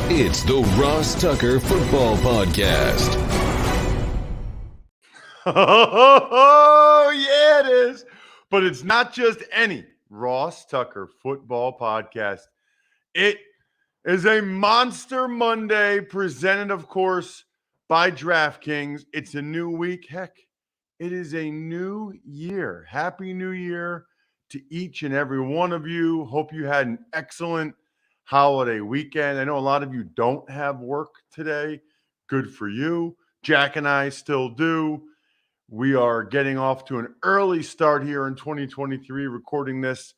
It's the Ross Tucker Football Podcast. Oh, yeah, it is. But it's not just any Ross Tucker Football Podcast. It is a Monster Monday presented, of course, by DraftKings. It's a new week. Heck, it is a new year. Happy New Year to each and every one of you. Hope you had an excellent holiday weekend. I know a lot of you don't have work today. Good for you. Jack and I still do. We are getting off to an early start here in 2023, recording this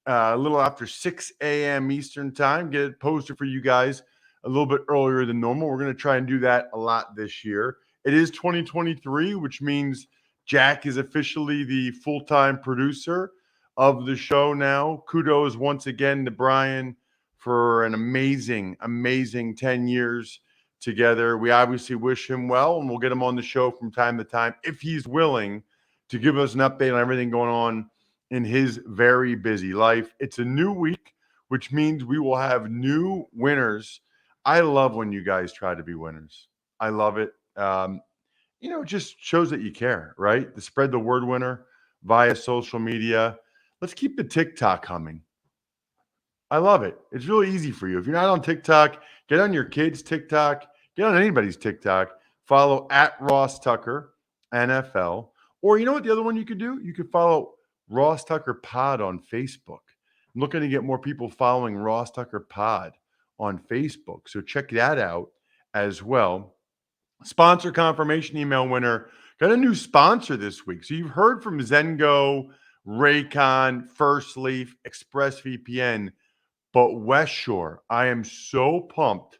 a little after 6 a.m. Eastern time. Get it posted for you guys a little bit earlier than normal. We're going to try and do that a lot this year. It is 2023, which means Jack is officially the full-time producer of the show now. Kudos once again to Brian for an amazing 10 years together. We obviously wish him well, and we'll get him on the show from time to time if he's willing to give us an update on everything going on in his very busy life. It's a new week, which means we will have new winners. I love when you guys try to be winners. I love it. It just shows that you care, right? To spread the word winner via social media. Let's keep the TikTok humming. I love it. It's really easy for you. If you're not on TikTok, get on your kids' TikTok, get on anybody's TikTok, follow at Ross Tucker NFL. Or you know what the other one you could do? You could follow Ross Tucker Pod on Facebook. I'm looking to get more people following Ross Tucker Pod on Facebook. So check that out as well. Sponsor confirmation email winner. Got a new sponsor this week. So you've heard from Zengo, Raycon, First Leaf, ExpressVPN. But West Shore, I am so pumped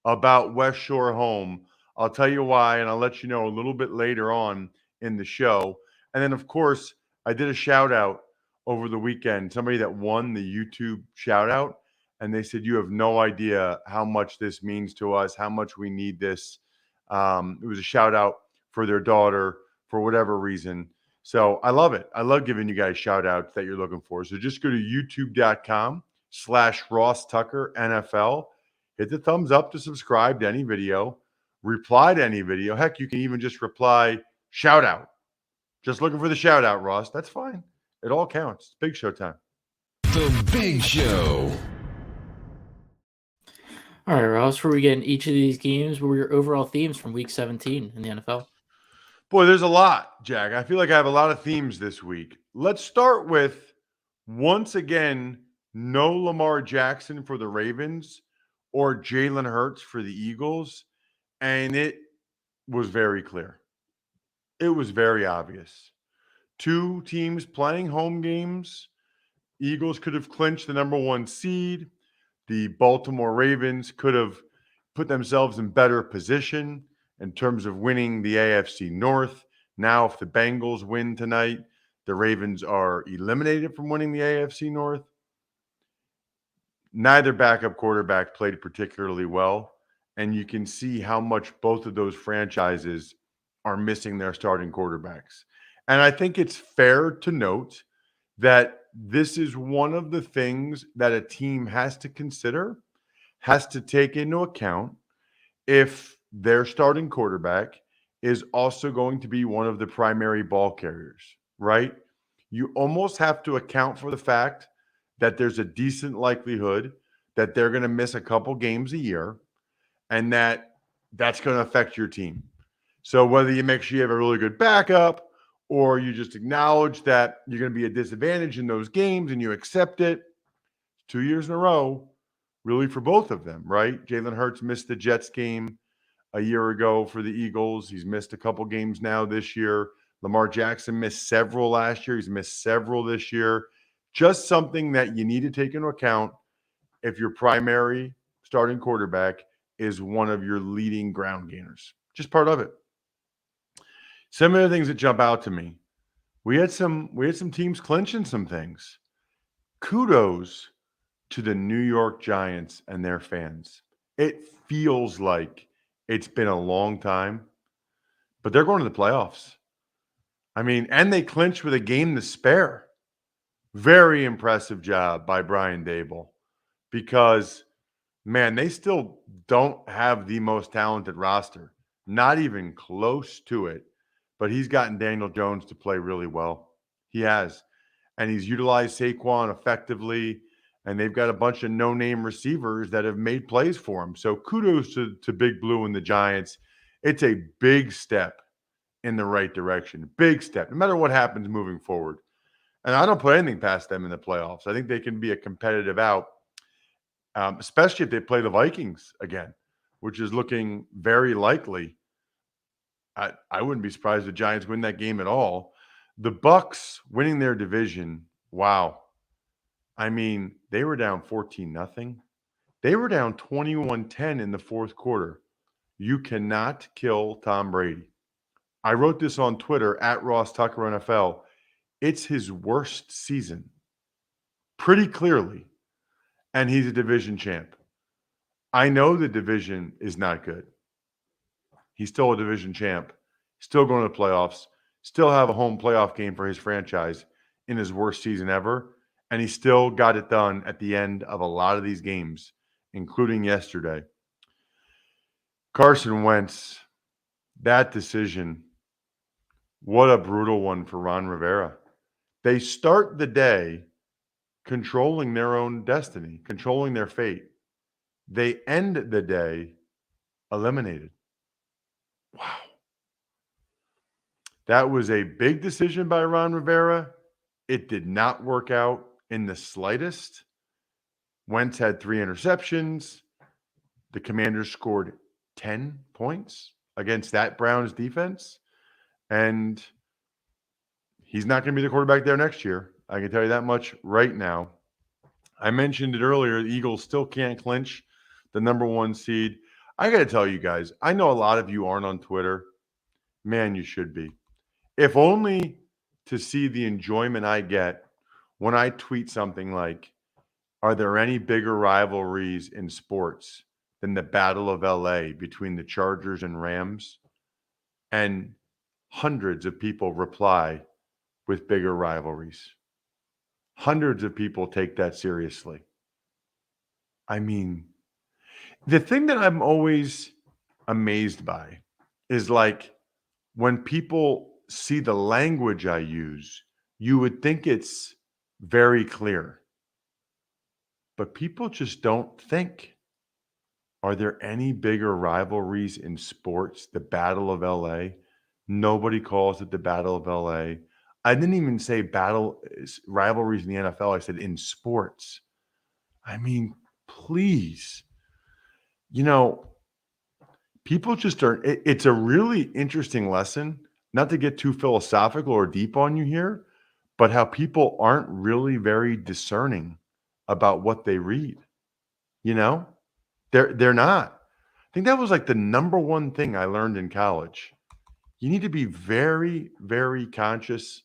about West Shore Home. I'll tell you why, and I'll let you know a little bit later on in the show. And then, of course, I did a shout out over the weekend. Somebody that won the YouTube shout out, and they said, you have no idea how much this means to us, how much we need this. It was a shout out for their daughter for whatever reason. So I love it. I love giving you guys shout outs that you're looking for. So just go to youtube.com/Ross Tucker NFL. Hit the thumbs up to subscribe to any video. Reply to any video. Heck, you can even just reply shout out. Just looking for the shout out, Ross. That's fine. It all counts. It's big show time. The Big Show. All right, Ross, before we get in each of these games, what were your overall themes from Week 17 in the NFL? Boy, there's a lot, Jack. I feel like I have a lot of themes this week. Let's start with, once again, no Lamar Jackson for the Ravens or Jalen Hurts for the Eagles. And it was very clear. It was very obvious. Two teams playing home games. Eagles could have clinched the number 1 seed. The Baltimore Ravens could have put themselves in better position in terms of winning the AFC North. Now, if the Bengals win tonight, the Ravens are eliminated from winning the AFC North. Neither backup quarterback played particularly well, and you can see how much both of those franchises are missing their starting quarterbacks. And I think it's fair to note that this is one of the things that a team has to consider, has to take into account if their starting quarterback is also going to be one of the primary ball carriers, right? You almost have to account for the fact that there's a decent likelihood that they're going to miss a couple games a year and that's going to affect your team. So whether you make sure you have a really good backup or you just acknowledge that you're going to be a disadvantage in those games and you accept it, 2 years in a row, really for both of them, right? Jalen Hurts missed the Jets game a year ago for the Eagles. He's missed a couple games now this year. Lamar Jackson missed several last year. He's missed several this year. Just something that you need to take into account if your primary starting quarterback is one of your leading ground gainers. Just part of it. Some of the things that jump out to me. We had some teams clinching some things. Kudos to the New York Giants and their fans. It feels like it's been a long time, but they're going to the playoffs. I mean, and they clinched with a game to spare. Very impressive job by Brian Dable, because man, they still don't have the most talented roster. Not even close to it. But he's gotten Daniel Jones to play really well. He has. And he's utilized Saquon effectively. And they've got a bunch of no-name receivers that have made plays for him. So kudos to Big Blue and the Giants. It's a big step in the right direction. Big step, no matter what happens moving forward. And I don't put anything past them in the playoffs. I think they can be a competitive out, especially if they play the Vikings again, which is looking very likely. I wouldn't be surprised if the Giants win that game at all. The Bucs winning their division, wow. I mean, they were down 14-0. They were down 21-10 in the fourth quarter. You cannot kill Tom Brady. I wrote this on Twitter at Ross Tucker NFL. It's his worst season, pretty clearly, and he's a division champ. I know the division is not good. He's still a division champ, still going to the playoffs, still have a home playoff game for his franchise in his worst season ever, and he still got it done at the end of a lot of these games, including yesterday. Carson Wentz, that decision, what a brutal one for Ron Rivera. They start the day controlling their own destiny, controlling their fate. They end the day eliminated. Wow. That was a big decision by Ron Rivera. It did not work out in the slightest. Wentz had 3 interceptions. The Commanders scored 10 points against that Browns defense. And he's not going to be the quarterback there next year. I can tell you that much right now. I mentioned it earlier. The Eagles still can't clinch the number 1 seed. I got to tell you guys, I know a lot of you aren't on Twitter. Man, you should be. If only to see the enjoyment I get when I tweet something like, are there any bigger rivalries in sports than the Battle of LA between the Chargers and Rams? And hundreds of people reply with bigger rivalries. Hundreds of people take that seriously. I mean, the thing that I'm always amazed by is like when people see the language I use, you would think it's very clear. But people just don't think. Are there any bigger rivalries in sports? The Battle of LA? Nobody calls it the Battle of LA. I didn't even say rivalries in the NFL. I said in sports. I mean, please. You know, people just are. It's a really interesting lesson, not to get too philosophical or deep on you here, but how people aren't really very discerning about what they read. You know, they're not. I think that was like the number one thing I learned in college. You need to be very, very conscious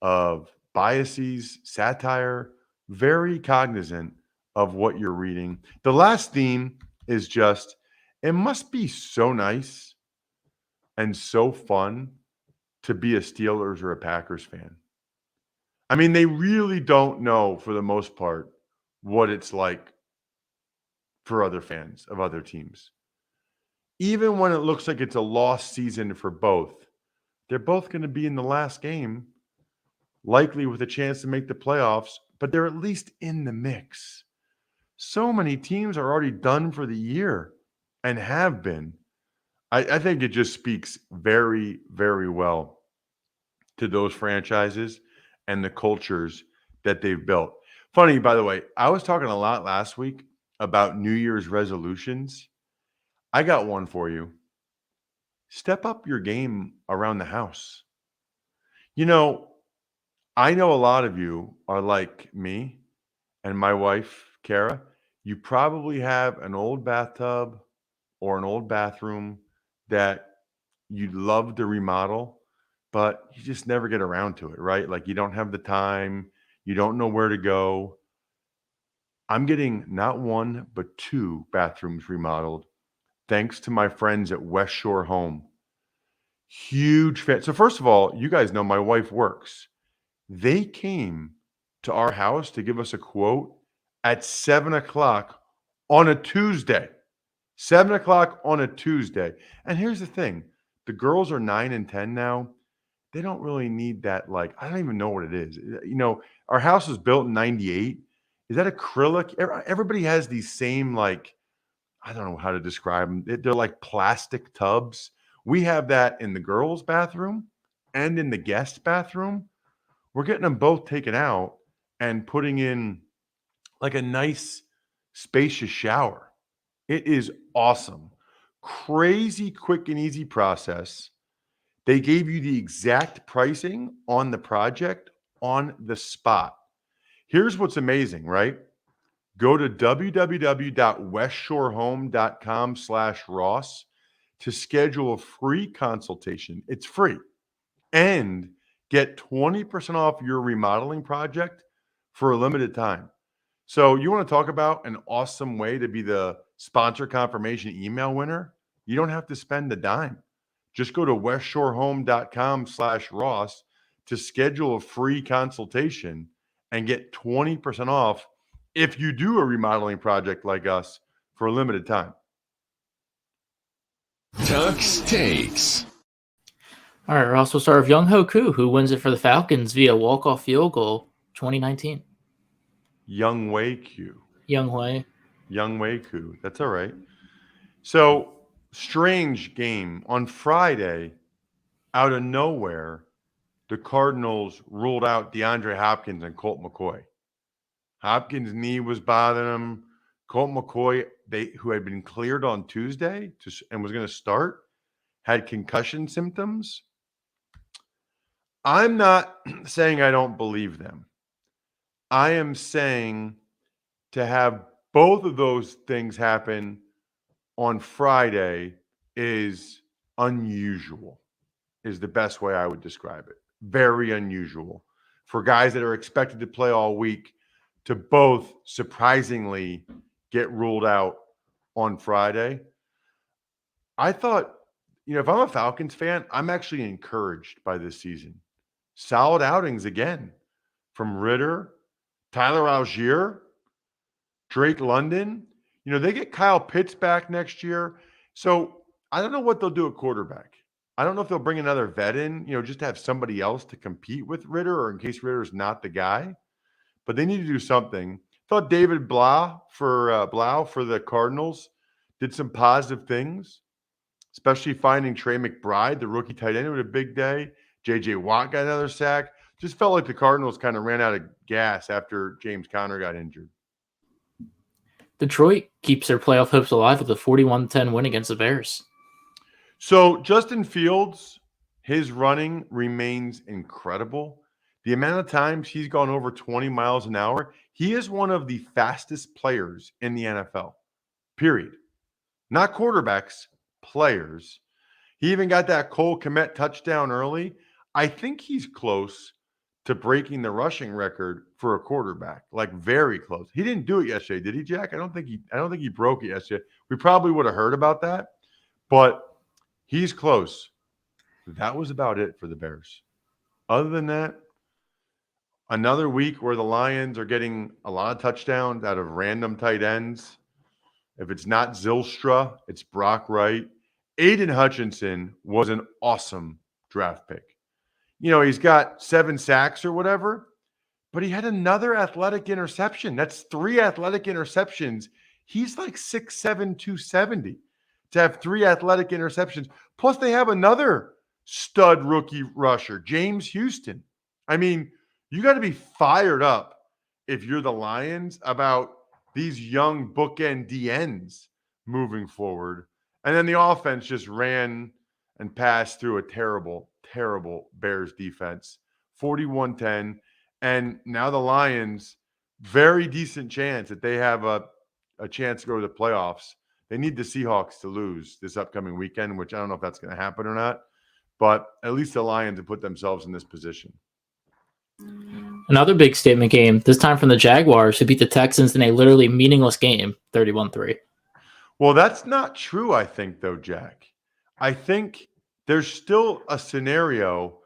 of biases, satire, very cognizant of what you're reading. The last theme is just, it must be so nice and so fun to be a Steelers or a Packers fan. I mean, they really don't know, for the most part, what it's like for other fans of other teams. Even when it looks like it's a lost season for both, they're both going to be in the last game, likely with a chance to make the playoffs, but they're at least in the mix. So many teams are already done for the year and have been. I think it just speaks very, very well to those franchises and the cultures that they've built. Funny, by the way, I was talking a lot last week about New Year's resolutions. I got one for you. Step up your game around the house. You know, I know a lot of you are like me and my wife, Kara. You probably have an old bathtub or an old bathroom that you'd love to remodel, but you just never get around to it, right? Like you don't have the time, you don't know where to go. I'm getting not 1, but 2 bathrooms remodeled thanks to my friends at West Shore Home. Huge fan. So first of all, you guys know my wife works. They came to our house to give us a quote at 7 o'clock on a Tuesday. 7 o'clock on a Tuesday. And here's the thing. The girls are 9 and 10 now. They don't really need that. Like, I don't even know what it is. Our house was built in 98. Is that acrylic? Everybody has these same, like, I don't know how to describe them. They're like plastic tubs. We have that in the girls' bathroom and in the guest bathroom. We're getting them both taken out and putting in like a nice, spacious shower. It is awesome. Crazy quick and easy process. They gave you the exact pricing on the project on the spot. Here's what's amazing, right? Go to www.westshorehome.com/Ross to schedule a free consultation. It's free. And get 20% off your remodeling project for a limited time. So you want to talk about an awesome way to be the sponsor confirmation email winner? You don't have to spend a dime. Just go to westshorehome.com/Ross to schedule a free consultation and get 20% off if you do a remodeling project like us for a limited time. Tuck's Takes. All right, Ross, we'll start with Young Ho Koo, who wins it for the Falcons via walk-off field goal 2019. Young Wei Q. Young Wei. Young Wei Koo. That's all right. So, strange game. On Friday, out of nowhere, the Cardinals ruled out DeAndre Hopkins and Colt McCoy. Hopkins' knee was bothering him. Colt McCoy, who had been cleared on Tuesday and was going to start, had concussion symptoms. I'm not saying I don't believe them. I am saying to have both of those things happen on Friday is unusual, is the best way I would describe it. Very unusual for guys that are expected to play all week to both surprisingly get ruled out on Friday. I thought, if I'm a Falcons fan, I'm actually encouraged by this season. Solid outings again from Ritter, Tyler Algier, Drake London. They get Kyle Pitts back next year. So I don't know what they'll do at quarterback. I don't know if they'll bring another vet in, just to have somebody else to compete with Ritter or in case Ritter's not the guy. But they need to do something. Thought David Blau for the Cardinals did some positive things, especially finding Trey McBride, the rookie tight end, with a big day. J.J. Watt got another sack. Just felt like the Cardinals kind of ran out of gas after James Conner got injured. Detroit keeps their playoff hopes alive with a 41-10 win against the Bears. So Justin Fields, his running remains incredible. The amount of times he's gone over 20 miles an hour, he is one of the fastest players in the NFL, period. Not quarterbacks, players. He even got that Cole Kmet touchdown early. I think he's close to breaking the rushing record for a quarterback, like very close. He didn't do it yesterday, did he, Jack? I don't think he broke it yesterday. We probably would have heard about that, but he's close. That was about it for the Bears. Other than that, another week where the Lions are getting a lot of touchdowns out of random tight ends. If it's not Zylstra, it's Brock Wright. Aiden Hutchinson was an awesome draft pick. He's got 7 sacks or whatever, but he had another athletic interception. That's 3 athletic interceptions. He's like 6'7", 270 to have 3 athletic interceptions. Plus, they have another stud rookie rusher, James Houston. I mean, you got to be fired up if you're the Lions about these young bookend DNs moving forward. And then the offense just ran and passed through a terrible, terrible Bears defense, 41-10. And now the Lions, very decent chance that they have a chance to go to the playoffs. They need the Seahawks to lose this upcoming weekend, which I don't know if that's going to happen or not. But at least the Lions have put themselves in this position. Another big statement game, this time from the Jaguars, who beat the Texans in a literally meaningless game, 31-3. Well, that's not true, I think, though, Jack. I think there's still a scenario,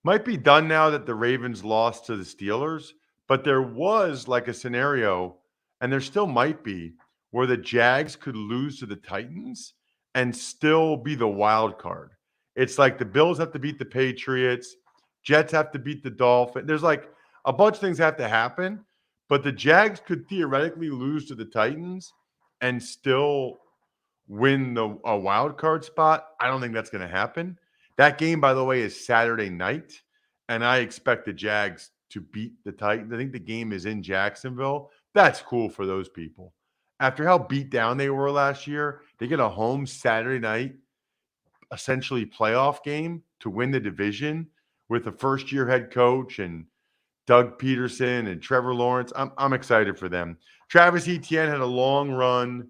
might be done now that the Ravens lost to the Steelers, but there was like a scenario, and there still might be, where the Jags could lose to the Titans and still be the wild card. It's like the Bills have to beat the Patriots, Jets have to beat the Dolphins. There's like a bunch of things have to happen, but the Jags could theoretically lose to the Titans and still win a wild card spot. I don't think that's going to happen. That game, by the way, is Saturday night, and I expect the Jags to beat the Titans. I think the game is in Jacksonville. That's cool for those people. After how beat down they were last year, they get a home Saturday night, essentially playoff game to win the division with a first-year head coach and Doug Peterson and Trevor Lawrence. I'm excited for them. Travis Etienne had a long run.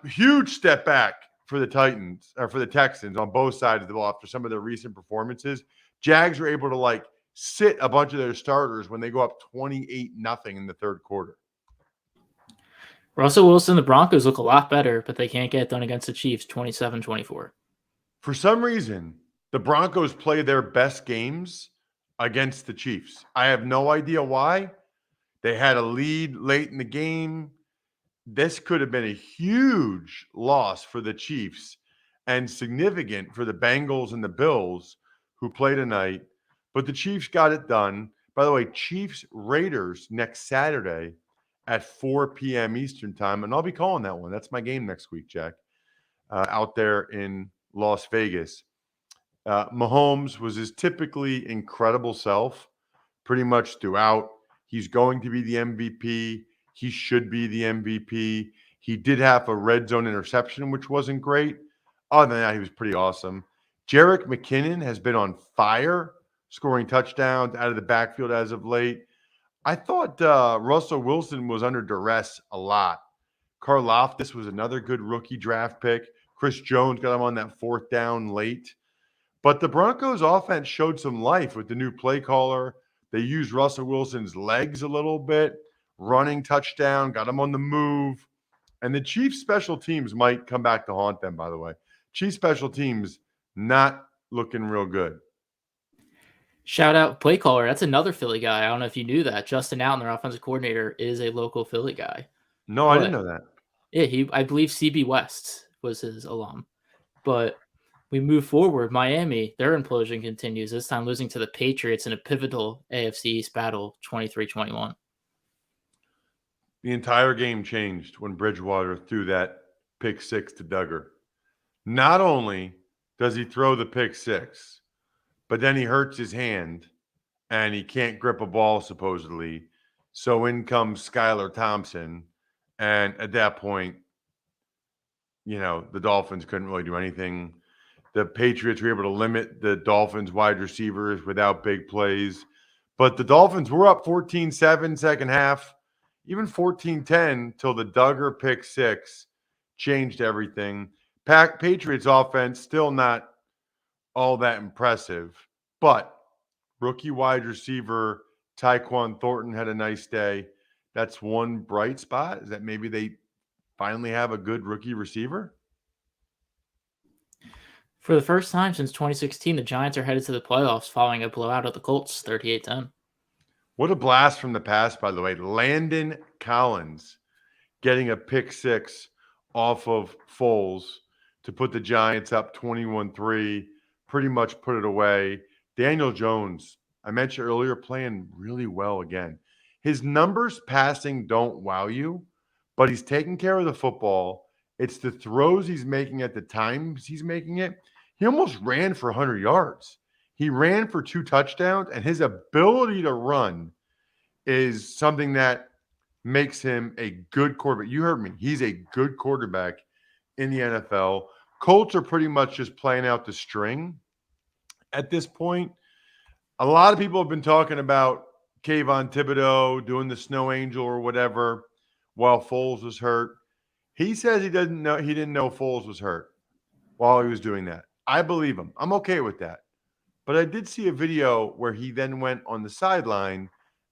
Huge step back for the Titans or for the Texans on both sides of the ball after some of their recent performances. Jags were able to sit a bunch of their starters when they go up 28-0 in the third quarter. Russell Wilson, the Broncos look a lot better, but they can't get it done against the Chiefs 27-24. For some reason, the Broncos play their best games against the Chiefs. I have no idea why. They had a lead late in the game. This could have been a huge loss for the Chiefs and significant for the Bengals and the Bills who play tonight. But the Chiefs got it done. By the way, Chiefs-Raiders next Saturday at 4 p.m. Eastern time. And I'll be calling that one. That's my game next week, Jack, out there in Las Vegas. Mahomes was his typically incredible self pretty much throughout. He's going to be the MVP. He should be the MVP. He did have a red zone interception, which wasn't great. Other than that, he was pretty awesome. Jerick McKinnon has been on fire, scoring touchdowns out of the backfield as of late. I thought Russell Wilson was under duress a lot. Karlaftis was another good rookie draft pick. Chris Jones got him on that fourth down late. But the Broncos offense showed some life with the new play caller. They used Russell Wilson's legs a little bit, running touchdown, got him on the move. And the Chiefs special teams might come back to haunt them, by the way. Chiefs special teams not looking real good. Shout out play caller. That's another Philly guy. I don't know if you knew that. Justin Allen, their offensive coordinator, is a local Philly guy. No, I didn't know that. Yeah, I believe CB West was his alum. But we move forward. Miami, their implosion continues, this time losing to the Patriots in a pivotal AFC East battle, 23-21. The entire game changed when Bridgewater threw that pick six to Duggar. Not only does he throw the pick six, but then he hurts his hand and he can't grip a ball, supposedly. So in comes Skylar Thompson. And at that point, the Dolphins couldn't really do anything. The Patriots were able to limit the Dolphins wide receivers without big plays. But the Dolphins were up 14-7 second half, even 14-10 till the Duggar pick six changed everything. Patriots offense still not all that impressive, but rookie wide receiver Tyquan Thornton had a nice day. That's one bright spot, is that maybe they finally have a good rookie receiver. For the first time since 2016, the Giants are headed to the playoffs following a blowout of the Colts, 38-10. What a blast from the past, by the way. Landon Collins getting a pick six off of Foles to put the Giants up 21-3, pretty much put it away. Daniel Jones, I mentioned earlier, playing really well again. His numbers passing don't wow you, but he's taking care of the football. It's the throws he's making at the times he's making it. He almost ran for 100 yards. He ran for 2 touchdowns, and his ability to run is something that makes him a good quarterback. You heard me. He's a good quarterback in the NFL. Colts are pretty much just playing out the string at this point. A lot of people have been talking about Kayvon Thibodeau doing the snow angel or whatever while Foles was hurt. He says he didn't know Foles was hurt while he was doing that. I believe him. I'm okay with that. But I did see a video where he then went on the sideline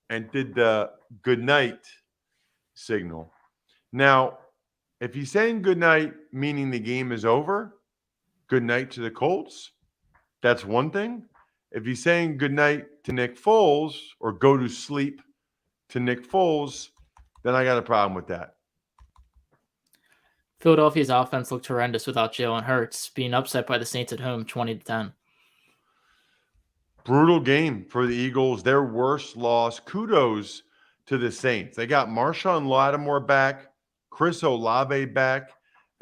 and did the good night signal. Now, if he's saying good night, meaning the game is over, good night to the Colts, that's one thing. If he's saying good night to Nick Foles or go to sleep to Nick Foles, then I got a problem with that. Philadelphia's offense looked horrendous without Jalen Hurts, being upset by the Saints at home 20-10. Brutal game for the Eagles. Their worst loss. Kudos to the Saints. They got Marshawn Lattimore back, Chris Olave back,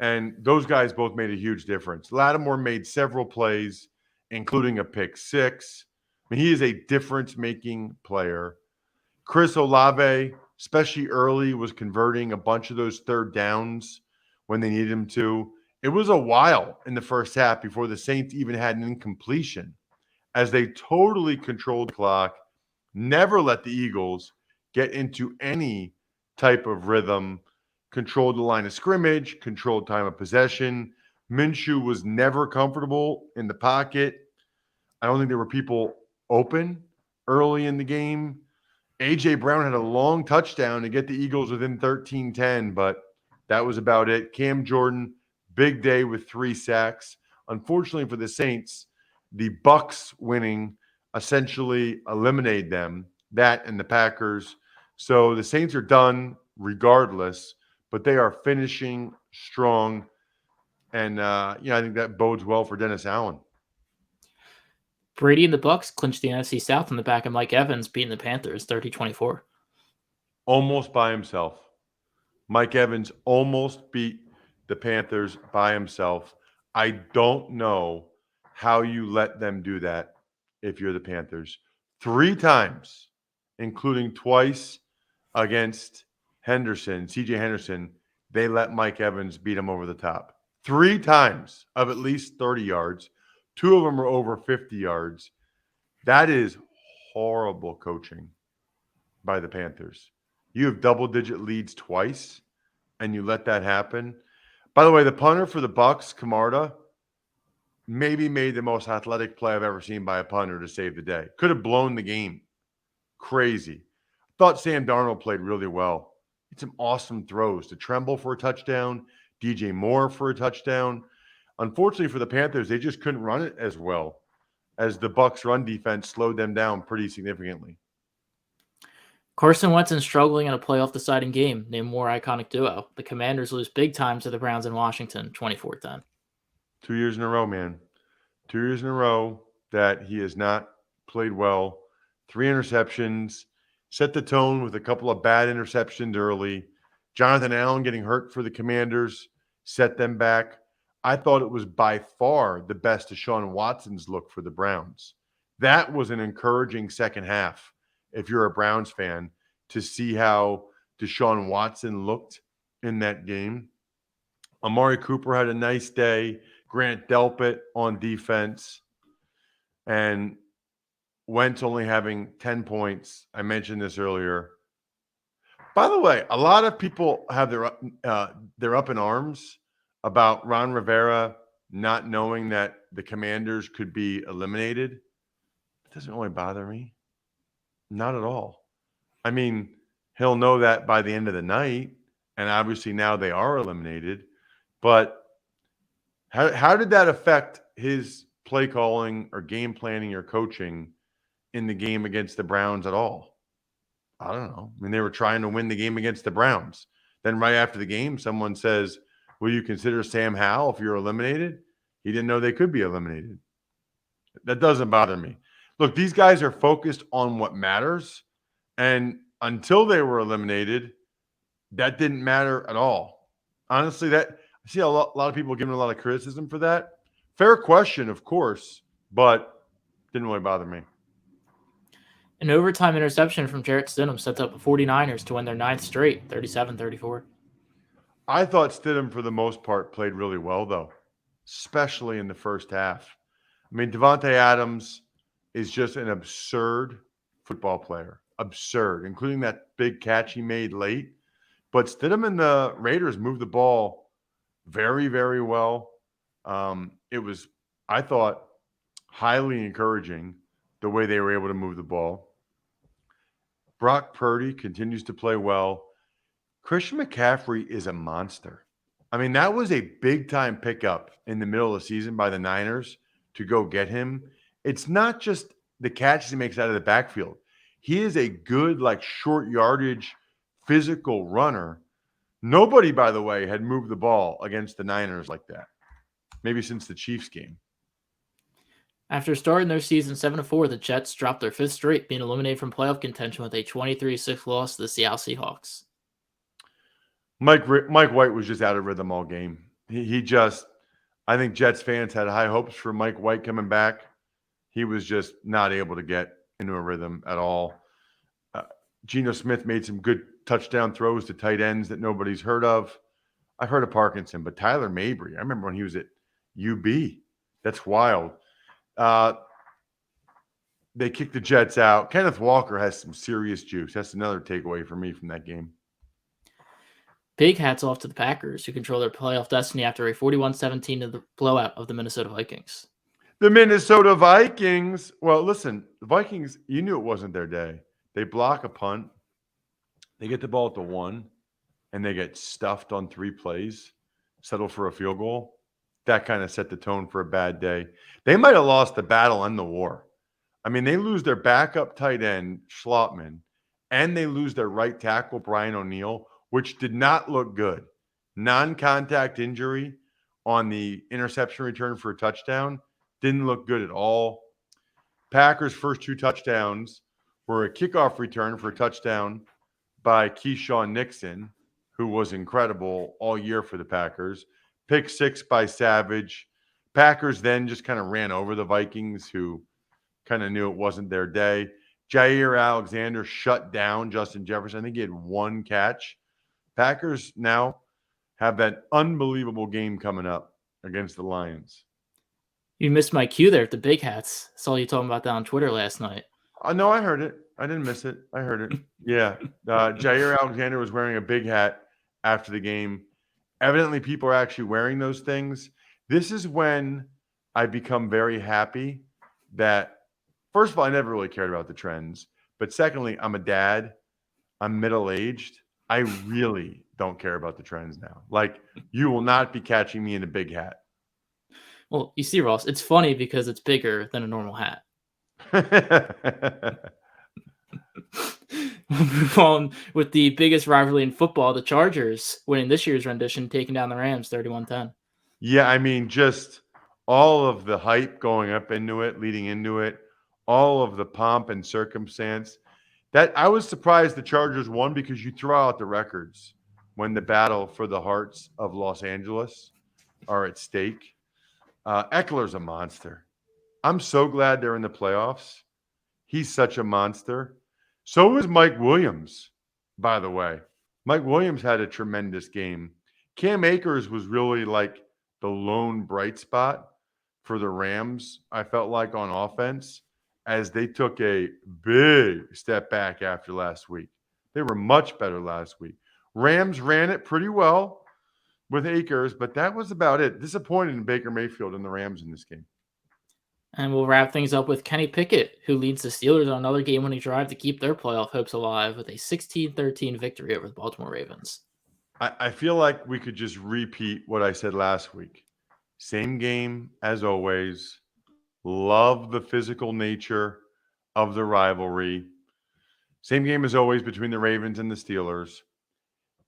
and those guys both made a huge difference. Lattimore made several plays, including a pick six. I mean, he is a difference-making player. Chris Olave, especially early, was converting a bunch of those third downs when they needed him to. It was a while in the first half before the Saints even had an incompletion, as they totally controlled the clock, never let the Eagles get into any type of rhythm, controlled the line of scrimmage, controlled time of possession. Minshew was never comfortable in the pocket. I don't think there were people open early in the game. A.J. Brown had a long touchdown to get the Eagles within 13-10, but that was about it. Cam Jordan, big day with 3 sacks. Unfortunately for the Saints, the Bucs winning essentially eliminated them, that and the Packers. So the Saints are done regardless, but they are finishing strong. And, I think that bodes well for Dennis Allen. Brady and the Bucs clinched the NFC South on the back of Mike Evans beating the Panthers 30-24. Almost by himself. Mike Evans almost beat the Panthers by himself. I don't know how you let them do that if you're the Panthers. 3 times, including twice against CJ Henderson, they let Mike Evans beat him over the top. 3 times of at least 30 yards. 2 of them are over 50 yards. That is horrible coaching by the Panthers. You have double-digit leads twice, and you let that happen. By the way, the punter for the Bucs, Camarda, maybe made the most athletic play I've ever seen by a punter to save the day. Could have blown the game. Crazy. Thought Sam Darnold played really well. It's some awesome throws to Tremble for a touchdown, DJ Moore for a touchdown. Unfortunately for the Panthers, they just couldn't run it as well, as the Bucs run defense slowed them down pretty significantly. Carson Wentz is struggling in a playoff-deciding game named more iconic duo. The Commanders lose big time to the Browns in Washington, 24-10. 2 years in a row, man. 2 years in a row that he has not played well. 3 interceptions. Set the tone with a couple of bad interceptions early. Jonathan Allen getting hurt for the Commanders set them back. I thought it was by far the best Deshaun Watson's look for the Browns. That was an encouraging second half, if you're a Browns fan, to see how Deshaun Watson looked in that game. Amari Cooper had a nice day. Grant Delpit on defense. And Wentz only having 10 points. I mentioned this earlier. By the way, a lot of people have they're up in arms about Ron Rivera not knowing that the Commanders could be eliminated. It doesn't really bother me. Not at all. I mean, he'll know that by the end of the night, and obviously now they are eliminated. But how did that affect his play calling or game planning or coaching in the game against the Browns at all? I don't know. I mean, they were trying to win the game against the Browns. Then right after the game, someone says, will you consider Sam Howell if you're eliminated? He didn't know they could be eliminated. That doesn't bother me. Look, these guys are focused on what matters. And until they were eliminated, that didn't matter at all. Honestly, I see a lot of people giving a lot of criticism for that. Fair question, of course, but didn't really bother me. An overtime interception from Jarrett Stidham sets up the 49ers to win their 9th straight, 37-34. I thought Stidham, for the most part, played really well, though, especially in the first half. I mean, Devontae Adams is just an absurd football player. Absurd, including that big catch he made late. But Stidham and the Raiders moved the ball very, very well. It was, I thought, highly encouraging the way they were able to move the ball. Brock Purdy continues to play well. Christian McCaffrey is a monster. I mean, that was a big-time pickup in the middle of the season by the Niners to go get him. It's not just the catches he makes out of the backfield. He is a good, short yardage, physical runner. Nobody, by the way, had moved the ball against the Niners like that. Maybe since the Chiefs game. After starting their season 7-4, the Jets dropped their 5th straight, being eliminated from playoff contention with a 23-6 loss to the Seattle Seahawks. Mike White was just out of rhythm all game. I think Jets fans had high hopes for Mike White coming back. He was just not able to get into a rhythm at all. Geno Smith made some good touchdown throws to tight ends that nobody's heard of. I've heard of Parkinson, but Tyler Mabry, I remember when he was at UB. That's wild. They kicked the Jets out. Kenneth Walker has some serious juice. That's another takeaway for me from that game. Big hats off to the Packers, who control their playoff destiny after a 41-17 blowout of the Minnesota Vikings. The Minnesota Vikings. Well, listen, the Vikings, you knew it wasn't their day. They block a punt. They get the ball at the 1, and they get stuffed on 3 plays, settle for a field goal. That kind of set the tone for a bad day. They might have lost the battle and the war. I mean, they lose their backup tight end, Schlotman, and they lose their right tackle, Brian O'Neill, which did not look good. Non-contact injury on the interception return for a touchdown didn't look good at all. Packers' first 2 touchdowns were a kickoff return for a touchdown by Keyshawn Nixon, who was incredible all year for the Packers. Pick 6 by Savage. Packers then just kind of ran over the Vikings, who kind of knew it wasn't their day. Jair Alexander shut down Justin Jefferson. I think he had 1 catch. Packers now have that unbelievable game coming up against the Lions. You missed my cue there at the big hats. Saw you talking about that on Twitter last night. No, I heard it. I didn't miss it. I heard it. Yeah. Jair Alexander was wearing a big hat after the game. Evidently, people are actually wearing those things. This is when I become very happy that, first of all, I never really cared about the trends. But secondly, I'm a dad. I'm middle-aged. I really don't care about the trends now. Like, you will not be catching me in a big hat. Well, you see, Ross, it's funny because it's bigger than a normal hat. We'll move on with the biggest rivalry in football, the Chargers winning this year's rendition, taking down the Rams 31-10. Yeah, I mean, just all of the hype going up into it, leading into it, all of the pomp and circumstance. That I was surprised the Chargers won because you throw out the records when the battle for the hearts of Los Angeles are at stake. Eckler's a monster. I'm so glad they're in the playoffs. He's such a monster. So is Mike Williams, by the way. Mike Williams had a tremendous game. Cam Akers was really like the lone bright spot for the Rams, I felt like, on offense, as they took a big step back after last week. They were much better last week. Rams ran it pretty well with Akers, but that was about it. Disappointed in Baker Mayfield and the Rams in this game. And we'll wrap things up with Kenny Pickett, who leads the Steelers on another game-winning drive to keep their playoff hopes alive with a 16-13 victory over the Baltimore Ravens. I feel like we could just repeat what I said last week. Same game as always. Love the physical nature of the rivalry. Same game as always between the Ravens and the Steelers.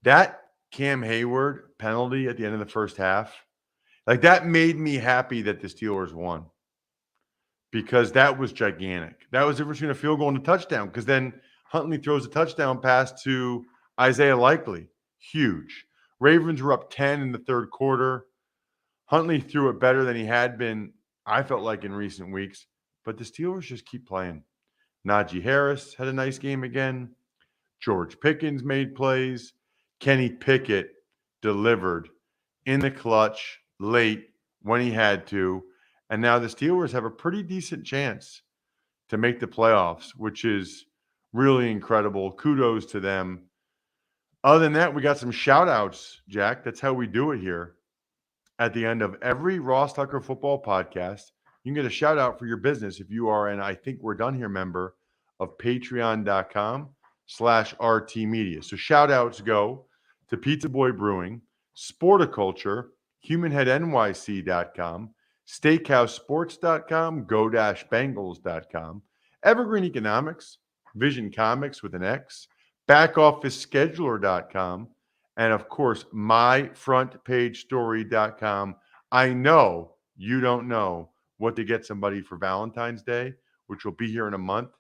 That Cam Hayward penalty at the end of the first half, like, that made me happy that the Steelers won. Because that was gigantic. That was the difference between a field goal and a touchdown. Because then Huntley throws a touchdown pass to Isaiah Likely. Huge. Ravens were up 10 in the third quarter. Huntley threw it better than he had been, I felt like, in recent weeks. But the Steelers just keep playing. Najee Harris had a nice game again. George Pickens made plays. Kenny Pickett delivered in the clutch late when he had to. And now the Steelers have a pretty decent chance to make the playoffs, which is really incredible. Kudos to them. Other than that, we got some shout-outs, Jack. That's how we do it here. At the end of every Ross Tucker football podcast, you can get a shout-out for your business if you are an I Think We're Done Here member of patreon.com/RTmedia. So shout-outs go to Pizza Boy Brewing, Sporticulture, HumanHeadNYC.com, SteakhouseSports.com, Go-Bengals.com, Evergreen Economics, Vision Comics with an X, BackOfficeScheduler.com, And of course, myfrontpagestory.com. I know you don't know what to get somebody for Valentine's Day, which will be here in a month.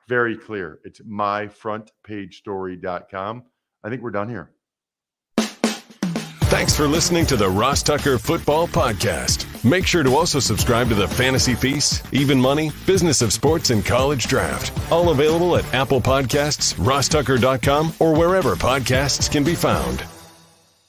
Very clear. It's myfrontpagestory.com. I think we're done here. Thanks for listening to the Ross Tucker Football Podcast. Make sure to also subscribe to the Fantasy Feast, Even Money, Business of Sports, and College Draft. All available at Apple Podcasts, rosstucker.com, or wherever podcasts can be found.